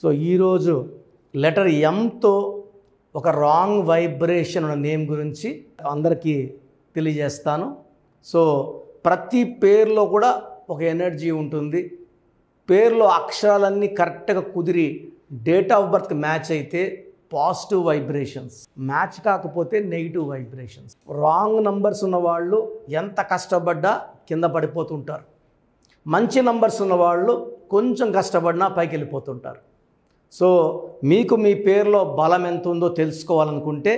So ఈరోజు letter ఎంతో ఒక రాంగ్ వైబ్రేషన్ ఉన్న నేమ్ గురించి అందరికీ తెలియజేస్తాను. సో ప్రతి పేరులో కూడా ఒక ఎనర్జీ ఉంటుంది. పేరులో అక్షరాలన్నీ కరెక్ట్గా కుదిరి డేట్ ఆఫ్ బర్త్ మ్యాచ్ అయితే పాజిటివ్ వైబ్రేషన్స్, మ్యాచ్ కాకపోతే నెగిటివ్ వైబ్రేషన్స్. రాంగ్ నంబర్స్ ఉన్నవాళ్ళు ఎంత కష్టపడ్డా కింద పడిపోతుంటారు. మంచి నంబర్స్ ఉన్నవాళ్ళు కొంచెం కష్టపడినా పైకి వెళ్ళిపోతుంటారు. సో మీకు మీ పేరులో బలం ఎంత ఉందో తెలుసుకోవాలనుకుంటే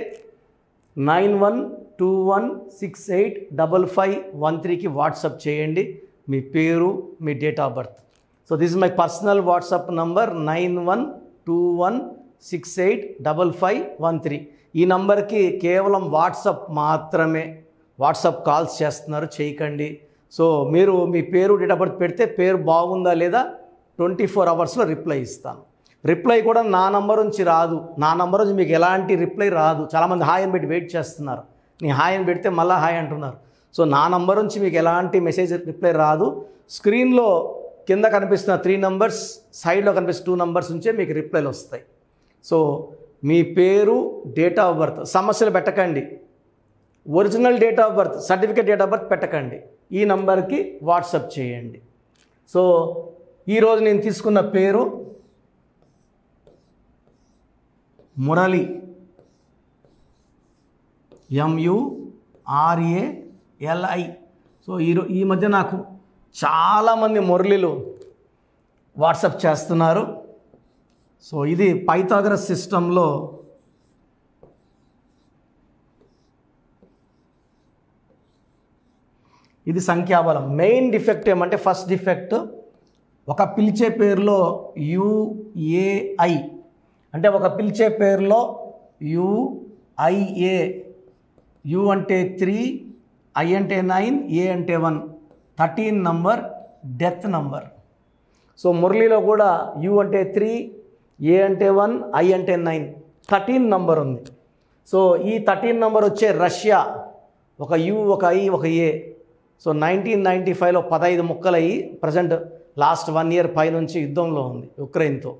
9121685513కి వాట్సాప్ చేయండి మీ పేరు, మీ date of birth. So this is my personal WhatsApp number 9121685513. ఈ నంబర్కి కేవలం వాట్సాప్ మాత్రమే, వాట్సాప్ కాల్స్ చేస్తున్నారు, చేయకండి. సో మీరు మీ పేరు డేట్ ఆఫ్ బర్త్ పెడితే పేరు బాగుందా లేదా 24 అవర్స్లో రిప్లై ఇస్తాను. రిప్లై కూడా నా నంబర్ నుంచి రాదు, నా నంబర్ నుంచి మీకు ఎలాంటి రిప్లై రాదు. చాలామంది హాయ్ అని పెట్టి వెయిట్ చేస్తున్నారు, నేను హాయ్ అని పెడితే మళ్ళీ హాయ్ అంటున్నారు. సో నా నంబర్ నుంచి మీకు ఎలాంటి మెసేజ్ రిప్లై రాదు. స్క్రీన్లో కింద కనిపిస్తున్న 3 నంబర్స్, సైడ్లో కనిపిస్తున్న 2 నంబర్స్ నుంచే మీకు రిప్లైలు వస్తాయి. సో మీ పేరు, డేట్ ఆఫ్ బర్త్ సమస్యలు పెట్టకండి. Original date of birth, certificate date of birth పెట్టకండి. ఈ నంబర్కి వాట్సాప్ చేయండి. సో ఈరోజు నేను తీసుకున్న పేరు మురళి, MURALI. సో ఈ మధ్య నాకు చాలామంది మురళిలు వాట్సాప్ చేస్తున్నారు. సో ఇది పైథాగరస్ సిస్టంలో ఇది సంఖ్యాబలం. మెయిన్ డిఫెక్ట్ ఏమంటే, ఫస్ట్ డిఫెక్ట్ ఒక పిలిచే పేరులో UAI అంటే ఒక పిలిచే పేరులో UIA, U అంటే 3, I అంటే 9, A అంటే 1, 13 నంబర్ డెత్ నంబర్. సో మురళిలో కూడా U అంటే 3, A అంటే 1, I అంటే 9, 13 నంబర్ ఉంది. సో ఈ 13 నంబర్ వచ్చే రష్యా, ఒక U, ఒక I, ఒక A. సో 1995లో 15 ముక్కలయ్యి ప్రజెంట్ లాస్ట్ 1 ఇయర్ పై నుంచి యుద్ధంలో ఉంది ఉక్రెయిన్తో.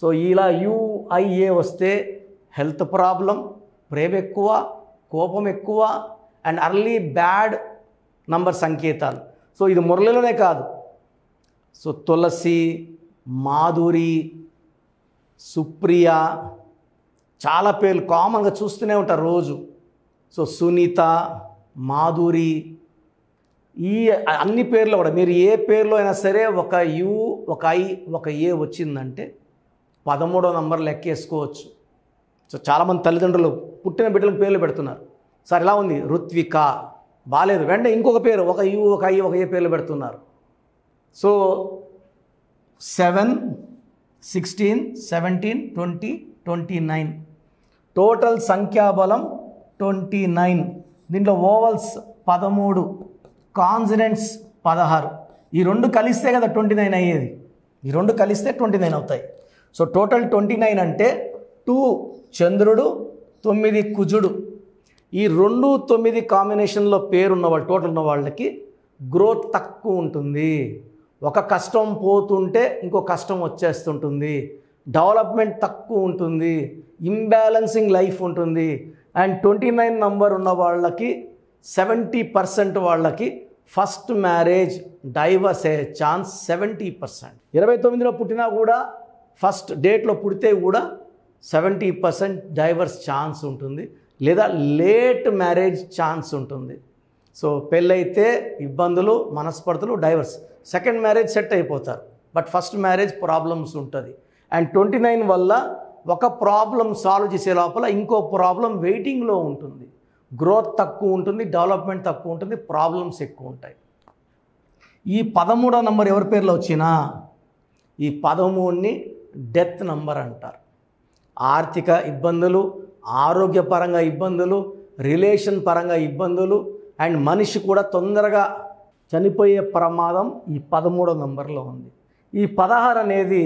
సో ఇలా UIA వస్తే హెల్త్ ప్రాబ్లం, ప్రేమ ఎక్కువ, కోపం ఎక్కువ అండ్ అర్లీ బ్యాడ్ నంబర్ సంకేతాలు. సో ఇది మురళిలోనే కాదు, సో తులసి, మాధురి, సుప్రియ, చాలా పేర్లు కామన్గా చూస్తూనే ఉంటారు రోజు. సో సునీత, మాధురి, ఈ అన్ని పేర్లు కూడా మీరు ఏ పేర్లో అయినా సరే ఒక U, ఒక I, ఒక A వచ్చిందంటే 13వ నంబర్ లెక్కేసుకోవచ్చు. సో చాలామంది తల్లిదండ్రులు పుట్టిన బిడ్డలకు పేర్లు పెడుతున్నారు. సార్ ఇలా ఉంది, రుత్విక బాలేదు, వెంటనే ఇంకొక పేరు ఒక U, ఒక I, ఒక A పేర్లు పెడుతున్నారు. సో 7, 16, 17, 20, 29 టోటల్ సంఖ్యాబలం 29. దీంట్లో ఓవల్స్ 13, కాన్సనెంట్స్ 16. ఈ రెండు కలిస్తే కదా 29 అయ్యేది, ఈ రెండు కలిస్తే 29 అవుతాయి. సో టోటల్ 29 అంటే 2 చంద్రుడు, 9 కుజుడు. ఈ 2, 9 కాంబినేషన్లో పేరున్న వాళ్ళు, టోటల్ ఉన్న వాళ్ళకి గ్రోత్ తక్కువ ఉంటుంది. ఒక కష్టం పోతుంటే ఇంకో కష్టం వచ్చేస్తుంటుంది, డెవలప్మెంట్ తక్కువ ఉంటుంది, ఇంబ్యాలెన్సింగ్ లైఫ్ ఉంటుంది. అండ్ 29 నంబర్ ఉన్న వాళ్ళకి 70% వాళ్ళకి ఫస్ట్ మ్యారేజ్, డైవర్స్ అయ్యే ఛాన్స్ 70%. 29లో పుట్టినా కూడా, ఫస్ట్ డేట్లో పుడితే కూడా 70% డైవర్స్ ఛాన్స్ ఉంటుంది, లేదా లేట్ మ్యారేజ్ ఛాన్స్ ఉంటుంది. సో పెళ్ళైతే ఇబ్బందులు, మనస్పర్ధలు, డైవర్స్. సెకండ్ మ్యారేజ్ సెట్ అయిపోతారు, బట్ ఫస్ట్ మ్యారేజ్ ప్రాబ్లమ్స్ ఉంటుంది. అండ్ 29 వల్ల ఒక ప్రాబ్లం సాల్వ్ చేసే లోపల ఇంకో ప్రాబ్లం వెయిటింగ్లో ఉంటుంది. గ్రోత్ తక్కువ ఉంటుంది, డెవలప్మెంట్ తక్కువ ఉంటుంది, ప్రాబ్లమ్స్ ఎక్కువ ఉంటాయి. ఈ 13వ నంబర్ ఎవరి పేర్లో వచ్చినా ఈ 13ని డెత్ నంబర్ అంటారు. ఆర్థిక ఇబ్బందులు, ఆరోగ్యపరంగా ఇబ్బందులు, రిలేషన్ పరంగా ఇబ్బందులు అండ్ మనిషి కూడా తొందరగా చనిపోయే ప్రమాదం ఈ 13వ నంబర్లో ఉంది. ఈ 16 అనేది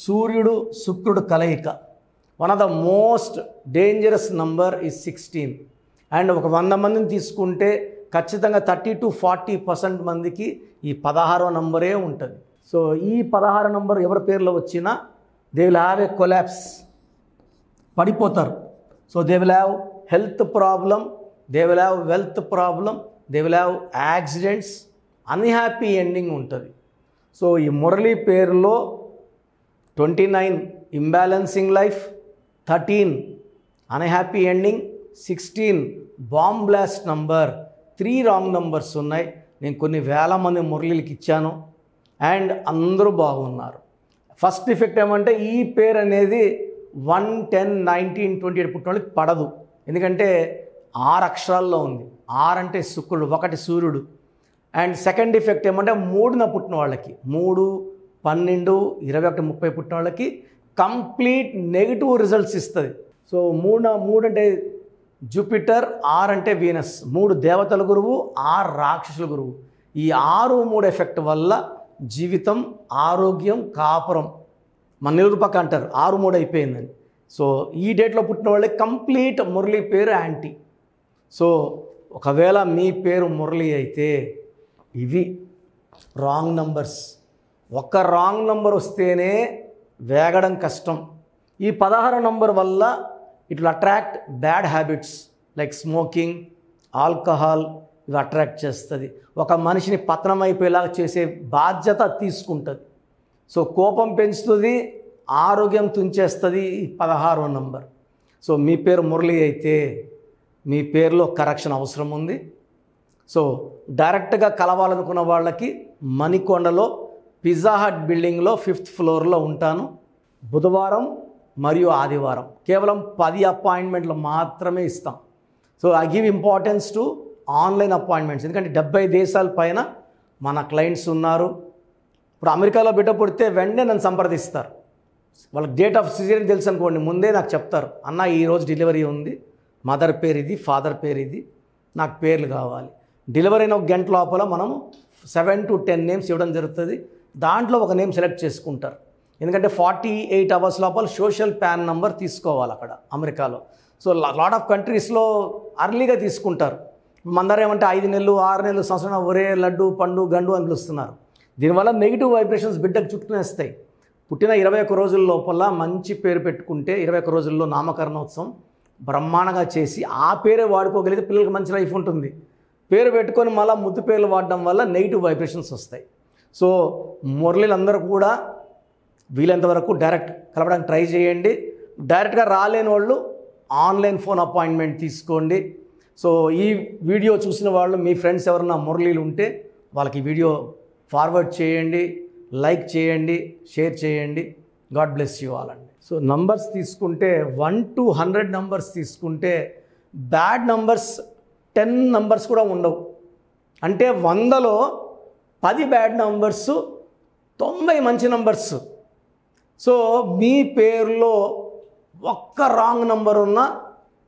సూర్యుడు, శుక్రుడు కలయిక. One of the most dangerous number is 16. And ఒక 100 మందిని తీసుకుంటే ఖచ్చితంగా 30 to 40% మందికి ఈ 16వ నంబరే ఉంటుంది. సో ఈ 16 నంబర్ ఎవరి పేర్లో వచ్చినా they will have a collapse, పడిపోతారు. So they will have health problem, they will have wealth problem, they will have accidents, unhappy ending ఉంటుంది. సో ఈ మురళి పేరులో 29 imbalancing life, 13 unhappy ending, 16 bomb blast number, 3 wrong numbers ఉన్నాయి. నేను కొన్ని వేల మంది మురళికి ఇచ్చాను అండ్ అందరూ బాగున్నారు. ఫస్ట్ ఎఫెక్ట్ ఏమంటే ఈ పేరు అనేది 1, 10, 19, 28 పుట్టిన వాళ్ళకి పడదు, ఎందుకంటే 6 అక్షరాల్లో ఉంది. 6 అంటే శుక్రుడు, 1 సూర్యుడు. అండ్ సెకండ్ ఎఫెక్ట్ ఏమంటే 3న పుట్టిన వాళ్ళకి, 3, 12, 21, 30 పుట్టిన వాళ్ళకి కంప్లీట్ నెగిటివ్ రిజల్ట్స్ ఇస్తుంది. సో 3 అంటే జూపిటర్, 6 అంటే వీనస్, 3 దేవతల గురువు, 6 రాక్షసుల గురువు. ఈ 6, 3 ఎఫెక్ట్ వల్ల జీవితం, ఆరోగ్యం, కాపురం, మన నిరుపక్క అంటారు 6, 3 అయిపోయిందని. సో ఈ డేట్లో పుట్టిన వాళ్ళకి కంప్లీట్ మురళి పేరు యాంటీ. సో ఒకవేళ మీ పేరు మురళి అయితే ఇవి రాంగ్ నంబర్స్. ఒక్క రాంగ్ నంబర్ వస్తేనే వేగడం కష్టం. ఈ 16 నంబర్ వల్ల it will attract bad habits like smoking, alcohol, ఇవి అట్రాక్ట్ చేస్తుంది. ఒక మనిషిని పతనం అయిపోయేలాగా చేసే బాధ్యత తీసుకుంటుంది. సో కోపం పెంచుతుంది, ఆరోగ్యం తుంచేస్తుంది ఈ 16వ నంబర్. సో మీ పేరు మురళి అయితే మీ పేరులో కరెక్షన్ అవసరం ఉంది. సో డైరెక్ట్గా కలవాలనుకున్న వాళ్ళకి మణికొండలో పిజ్జా హట్ బిల్డింగ్లో 5th ఫ్లోర్లో ఉంటాను. బుధవారం మరియు ఆదివారం కేవలం 10 అపాయింట్మెంట్లు మాత్రమే ఇస్తాం. So I give importance to online appointments, ఎందుకంటే 70 దేశాల పైన మన క్లయింట్స్ ఉన్నారు. ఇప్పుడు అమెరికాలో బిడ్డ పుడితే వెంటనే నన్ను సంప్రదిస్తారు. వాళ్ళకి డేట్ ఆఫ్ సిజేరియన్ తెలుసు అనుకోండి, ముందే నాకు చెప్తారు, అన్న ఈరోజు డెలివరీ ఉంది, మదర్ పేరు ఇది, ఫాదర్ పేరు ఇది, నాకు పేర్లు కావాలి. డెలివరీ అయిన 1 గంట లోపల మనము 7 to 10 నేమ్స్ ఇవ్వడం జరుగుతుంది. దాంట్లో ఒక నేమ్ సెలెక్ట్ చేసుకుంటారు, ఎందుకంటే 48 అవర్స్ లోపల సోషల్ పాన్ నంబర్ తీసుకోవాలి అక్కడ అమెరికాలో. సో లాట్ ఆఫ్ కంట్రీస్లో అర్లీగా తీసుకుంటారు. మందరం ఏమంటే 5 నెలలు, 6 నెలలు, సంవత్సరం ఒరే లడ్డు, పండు, గండు అని పిలుస్తున్నారు. దీనివల్ల నెగిటివ్ వైబ్రేషన్స్ బిడ్డకు చుట్టుకునేస్తాయి. పుట్టిన 21 రోజుల లోపల మంచి పేరు పెట్టుకుంటే 21 రోజుల్లో నామకరణోత్సవం బ్రహ్మాండంగా చేసి ఆ పేరే వాడుకోగలిగితే పిల్లలకి మంచి లైఫ్ ఉంటుంది. పేరు పెట్టుకొని మళ్ళీ ముద్దు పేర్లు వాడడం వల్ల నెగిటివ్ వైబ్రేషన్స్ వస్తాయి. సో మురళీలందరూ కూడా వీలైనంతవరకు డైరెక్ట్ కలపడానికి ట్రై చేయండి. డైరెక్ట్గా రాలేని వాళ్ళు ఆన్లైన్ ఫోన్ అపాయింట్మెంట్ తీసుకోండి. సో ఈ వీడియో చూసిన వాళ్ళు మీ ఫ్రెండ్స్ ఎవరైనా మురళీలు ఉంటే వాళ్ళకి ఈ వీడియో ఫార్వర్డ్ చేయండి, లైక్ చేయండి, షేర్ చేయండి. గాడ్ బ్లెస్ యూ ఆల్ అండి. సో నంబర్స్ తీసుకుంటే 1 to 100 నంబర్స్ తీసుకుంటే బ్యాడ్ నంబర్స్ 10 నంబర్స్ కూడా ఉండవు. అంటే 100లో 10 బ్యాడ్ నంబర్స్, 90 మంచి నంబర్స్. సో మీ పేరులో ఒక్క రాంగ్ నంబర్ ఉన్నా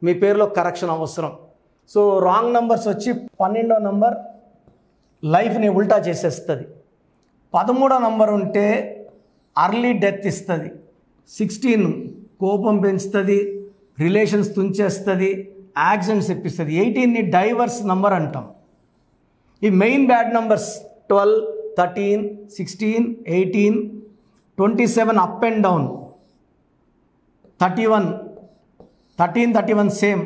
మీ పేరులో కరెక్షన్ అవసరం. సో రాంగ్ నంబర్స్ వచ్చి 12వ నంబర్ లైఫ్ని ఉల్టా చేసేస్తుంది. 13వ నంబర్ ఉంటే అర్లీ డెత్ ఇస్తుంది. 16 కోపం పెంచుతుంది, రిలేషన్స్ తుంచేస్తుంది, యాక్సిడెంట్స్ ఇప్పిస్తుంది. 18ని డైవర్స్ నంబర్ అంటాం. ఈ main bad numbers 12, 13, 16, 18, 27 up and down, 31, 13, 31 same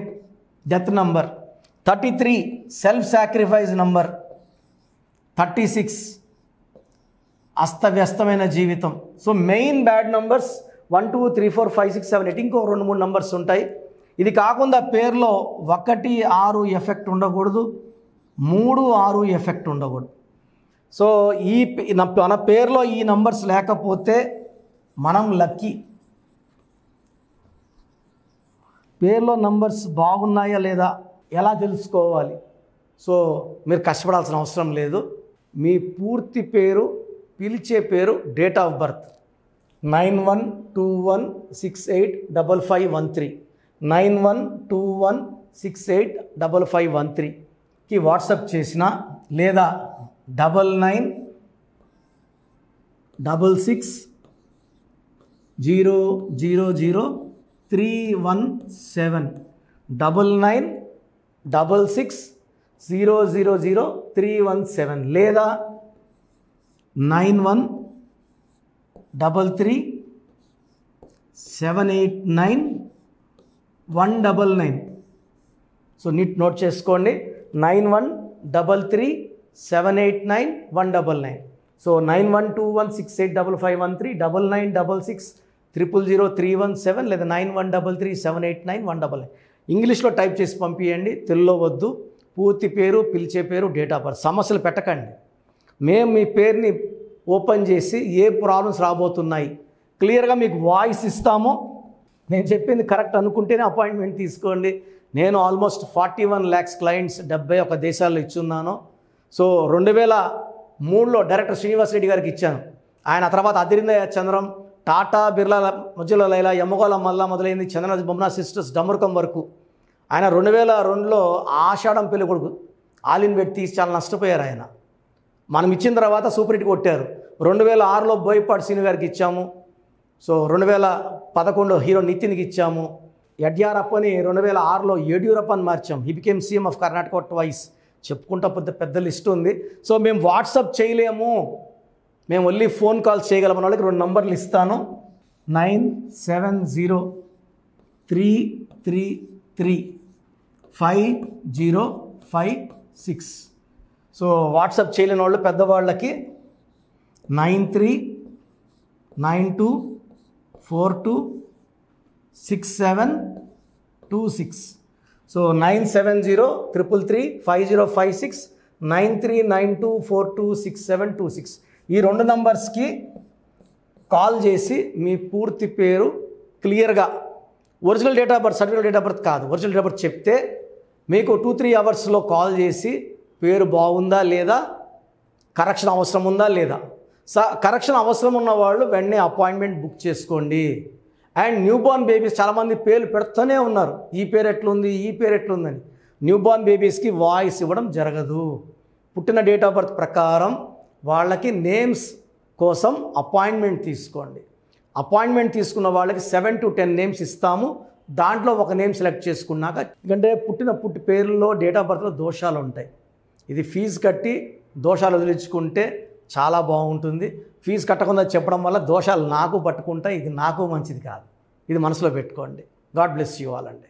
death number, 33 self sacrifice number, 36 అస్తవ్యస్తమైన జీవితం. సో మెయిన్ బ్యాడ్ నంబర్స్ 1, 2, 3, 4, 5, 6, 7, 8 ఇంకో 2, 3 నంబర్స్ ఉంటాయి. ఇది కాకుండా పేరులో 1, 6 ఎఫెక్ట్ ఉండకూడదు, 3, 6 ఎఫెక్ట్ ఉండకూడదు. సో మన పేరులో ఈ నంబర్స్ లేకపోతే మనం లక్కీ. పేరులో నంబర్స్ బాగున్నాయా లేదా ఎలా తెలుసుకోవాలి? సో మీరు కష్టపడాల్సిన అవసరం లేదు. మీ పూర్తి పేరు, పిలిచే పేరు, డేట్ ఆఫ్ బర్త్ 9121685513 9121685513కి వాట్సాప్ చేసిన లేదా 9966000317 9966000317 లేదా 9133 9133 సో నీట్ నోట్ చేసుకోండి 9133789199 సో 9121685513 9966000317 లేదా 9133789199 ఇంగ్లీష్లో టైప్ చేసి పంపించండి, తెలుగులో వద్దు. పూర్తి పేరు, పిలిచే పేరు, డేట్ ఆఫ్ బర్త్, సమస్యలు పెట్టకండి. మేము మీ పేరుని ఓపెన్ చేసి ఏ ప్రాబ్లమ్స్ రాబోతున్నాయి క్లియర్గా మీకు వాయిస్ ఇస్తాము. నేను చెప్పింది కరెక్ట్ అనుకుంటేనే అపాయింట్మెంట్ తీసుకోండి. నేను ఆల్మోస్ట్ 41 lakhs క్లయింట్స్ 71 దేశాల్లో ఇచ్చున్నాను. సో 2003లో డైరెక్టర్ శ్రీనివాస్ రెడ్డి గారికి ఇచ్చాను. ఆయన తర్వాత అదిరింద చంద్రం, టాటా, బిర్లా, మధ్యలో లైలా, యమగోళ మల్లా మొదలైంది, చంద్రరాజ్ బొమ్మనా సిస్టర్స్, డమరుకం వరకు. ఆయన 2002లో ఆషాఢం పెళ్లి కొడుకు ఆలిన్ పెట్టి తీసి చాలా నష్టపోయారు ఆయన. మనం ఇచ్చిన తర్వాత సూపర్ హిట్ కొట్టారు. 2006లో బోయపాటి సీను గారికి ఇచ్చాము. సో 2011 హీరో నితిన్కి ఇచ్చాము. యడ్యూరప్పని 2006లో యడ్యూరప్పని మార్చాం. He became CM of Karnataka twice. చెప్పుకుంటా పెద్ద లిస్ట్ ఉంది. సో మేము వాట్సాప్ చేయలేము, మేము ఓన్లీ ఫోన్ కాల్స్ చేయగలమన్న వాళ్ళకి 2 నంబర్లు ఇస్తాను. 9703335056. సో వాట్సాప్ చేయలేని వాళ్ళు పెద్దవాళ్ళకి 9392426726. సో 9703335056 9392426726. ఈ 2 నంబర్స్కి కాల్ చేసి మీ పూర్తి పేరు క్లియర్గా, original date of birth, certificate date of birth కాదు, ఒరిజినల్ డేట్ ఆఫ్ బర్త్ చెప్తే మీకు 2-3 అవర్స్లో కాల్ చేసి పేరు బాగుందా లేదా, కరెక్షన్ అవసరం ఉందా లేదా. కరెక్షన్ అవసరం ఉన్న వాళ్ళు వెంటనే అపాయింట్మెంట్ బుక్ చేసుకోండి. అండ్ న్యూబార్న్ బేబీస్ చాలామంది పేర్లు పెడుతూనే ఉన్నారు, ఈ పేరు ఎట్లుంది, ఈ పేరు ఎట్లుందని. న్యూబార్న్ బేబీస్కి వాయిస్ ఇవ్వడం జరగదు. పుట్టిన డేట్ ఆఫ్ బర్త్ ప్రకారం వాళ్ళకి నేమ్స్ కోసం అపాయింట్మెంట్ తీసుకోండి. అపాయింట్మెంట్ తీసుకున్న వాళ్ళకి 7 to 10 నేమ్స్ ఇస్తాము. దాంట్లో ఒక నేమ్ సెలెక్ట్ చేసుకున్నాక, ఎందుకంటే పుట్టి పేర్లలో డేట్ ఆఫ్ బర్త్లో దోషాలు ఉంటాయి. ఇది ఫీజు కట్టి దోషాలు వదిలించుకుంటే చాలా బాగుంటుంది. ఫీజు కట్టకుండా చెప్పడం వల్ల దోషాలు నాకు పట్టుకుంటాయి, ఇది నాకు మంచిది కాదు. ఇది మనసులో పెట్టుకోండి. గాడ్ బ్లెస్ యూ ఆల్ అండి.